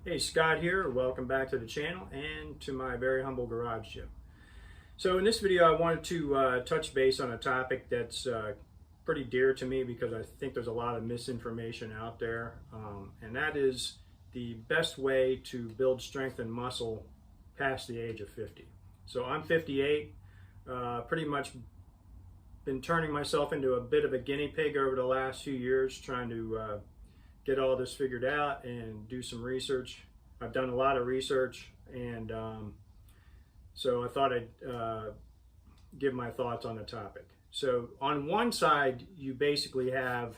Hey, Scott here. Welcome back to the channel and to my very humble garage gym. So in this video I wanted to touch base on a topic that's pretty dear to me because I think there's a lot of misinformation out there, and that is the best way to build strength and muscle past the age of 50. So I'm 58, pretty much been turning myself into a bit of a guinea pig over the last few years, trying to get all this figured out and do some research. I've done a lot of research, and so I thought I'd give my thoughts on the topic. So on one side, you basically have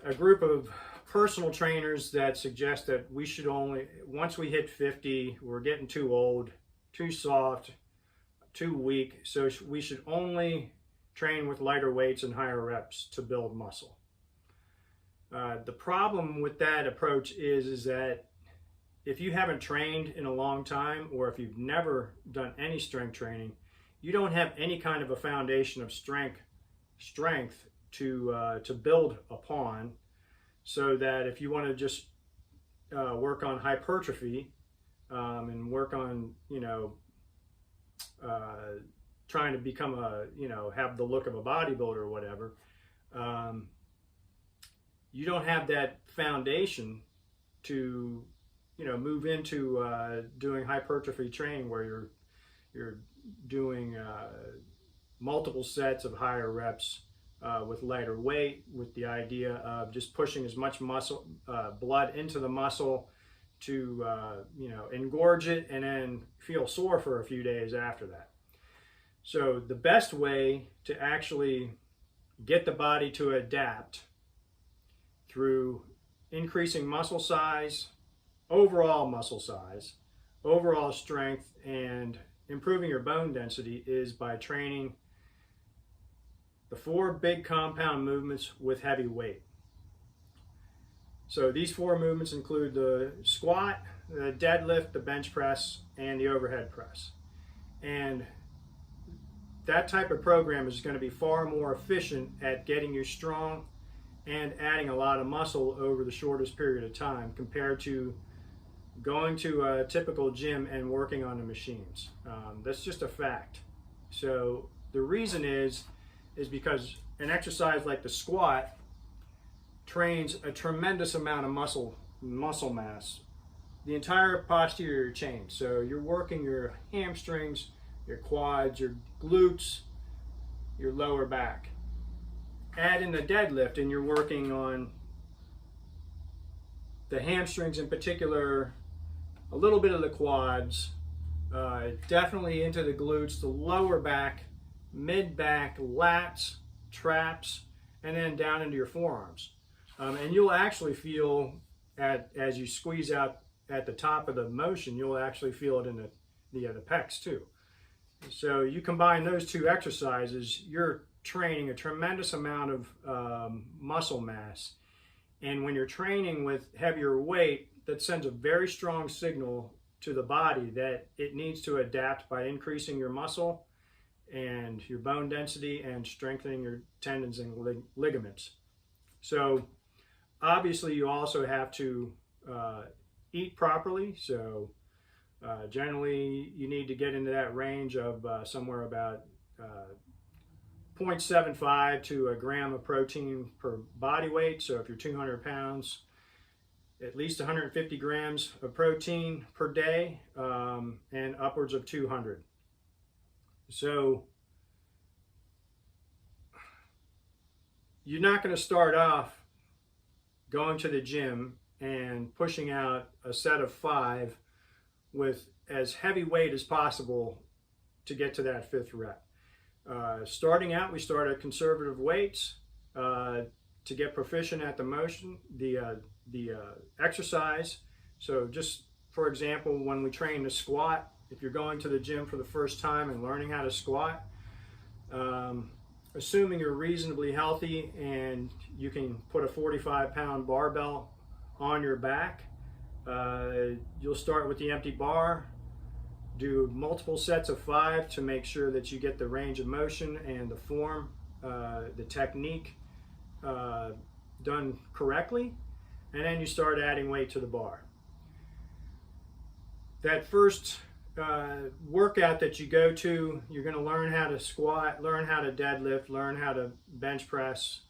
a group of personal trainers that suggest that we should only, once we hit 50, we're getting too old, too soft, too weak, so we should only train with lighter weights and higher reps to build muscle. The problem with that approach is that if you haven't trained in a long time, or if you've never done any strength training, you don't have any kind of a foundation of strength to build upon, so that if you want to just work on hypertrophy and work on, trying to become have the look of a bodybuilder or whatever, you don't have that foundation to, move into doing hypertrophy training where you're doing multiple sets of higher reps with lighter weight, with the idea of just pushing as much muscle, blood into the muscle to, engorge it and then feel sore for a few days after that. So the best way to actually get the body to adapt through increasing muscle size, overall strength, and improving your bone density is by training the 4 big compound movements with heavy weight. So these 4 movements include the squat, the deadlift, the bench press, and the overhead press. And that type of program is going to be far more efficient at getting you strong and adding a lot of muscle over the shortest period of time compared to going to a typical gym and working on the machines. That's just a fact. So the reason is because an exercise like the squat trains a tremendous amount of muscle mass, the entire posterior chain. So you're working your hamstrings, your quads, your glutes, your lower back. Add in the deadlift and you're working on the hamstrings in particular, a little bit of the quads, definitely into the glutes, the lower back, mid back, lats, traps, and then down into your forearms. And you'll actually feel, as you squeeze out at the top of the motion, you'll actually feel it in the pecs too. So you combine those 2 exercises, you're training a tremendous amount of muscle mass. And when you're training with heavier weight, that sends a very strong signal to the body that it needs to adapt by increasing your muscle and your bone density and strengthening your tendons and ligaments. So obviously you also have to eat properly. So generally you need to get into that range of somewhere about 0.75 to a gram of protein per body weight. So if you're 200 pounds, at least 150 grams of protein per day, and upwards of 200. So you're not going to start off going to the gym and pushing out a set of 5 with as heavy weight as possible to get to that 5th rep. Starting out, we start at conservative weights to get proficient at the motion, the exercise. So just for example, when we train the squat, if you're going to the gym for the first time and learning how to squat, assuming you're reasonably healthy and you can put a 45-pound barbell on your back, you'll start with the empty bar, do multiple sets of 5 to make sure that you get the range of motion and the form, the technique done correctly. and then you start adding weight to the bar. That first workout that you go to, you're going to learn how to squat, learn how to deadlift, learn how to bench press,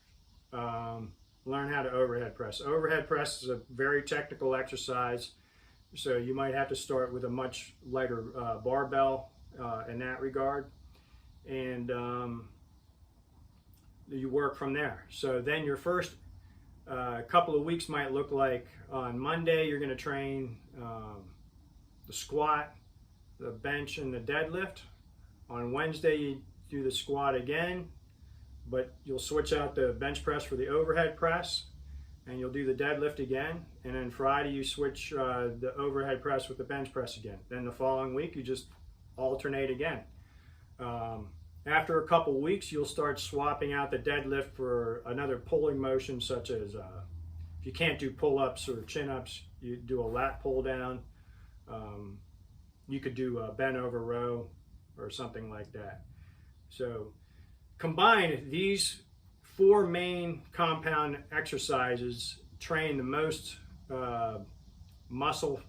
learn how to overhead press. Overhead press is a very technical exercise, so you might have to start with a much lighter barbell in that regard, and you work from there. So then your first couple of weeks might look like, on Monday you're going to train the squat, the bench, and the deadlift. On Wednesday you do the squat again, but you'll switch out the bench press for the overhead press, and you'll do the deadlift again. And then Friday you switch the overhead press with the bench press again. Then the following week you just alternate again. After a couple weeks you'll start swapping out the deadlift for another pulling motion, such as if you can't do pull-ups or chin-ups, you do a lat pull down. You could do a bent over row or something like that. So combined, these four main compound exercises train the most muscle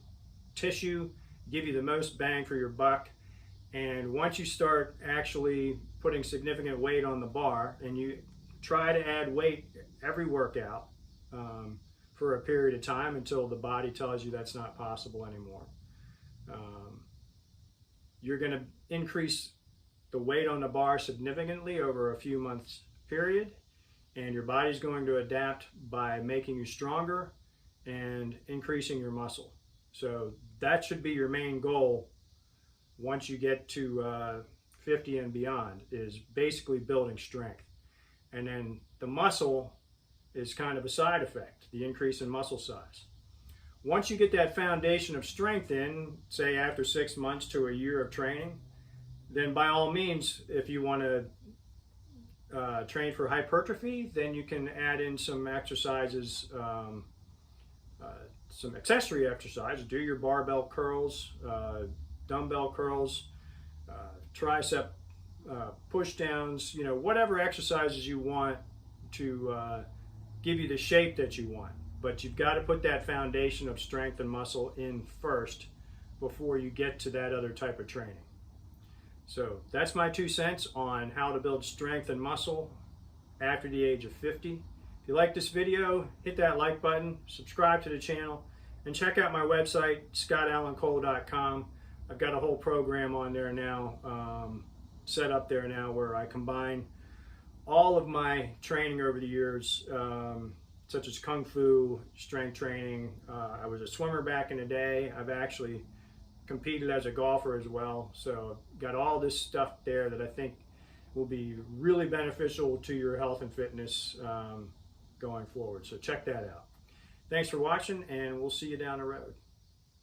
tissue, give you the most bang for your buck. And once you start actually putting significant weight on the bar, and you try to add weight every workout for a period of time until the body tells you that's not possible anymore, you're going to increase the weight on the bar significantly over a few months period, and your body's going to adapt by making you stronger and increasing your muscle. So that should be your main goal once you get to 50 and beyond, is basically building strength. And then the muscle is kind of a side effect, the increase in muscle size. Once you get that foundation of strength in, say after 6 months to a year of training, then by all means, if you want to train for hypertrophy, then you can add in some exercises, some accessory exercises. Do your barbell curls, dumbbell curls, tricep push downs, whatever exercises you want to give you the shape that you want. But you've got to put that foundation of strength and muscle in first before you get to that other type of training. So that's my 2 cents on how to build strength and muscle after the age of 50. If you like this video, hit that like button, subscribe to the channel, and check out my website, scottallencole.com. I've got a whole program on there now, set up there now, where I combine all of my training over the years, such as Kung Fu, strength training. I was a swimmer back in the day. I've actually competed as a golfer as well. So I've got all this stuff there that I think will be really beneficial to your health and fitness going forward. So check that out. Thanks for watching, and we'll see you down the road.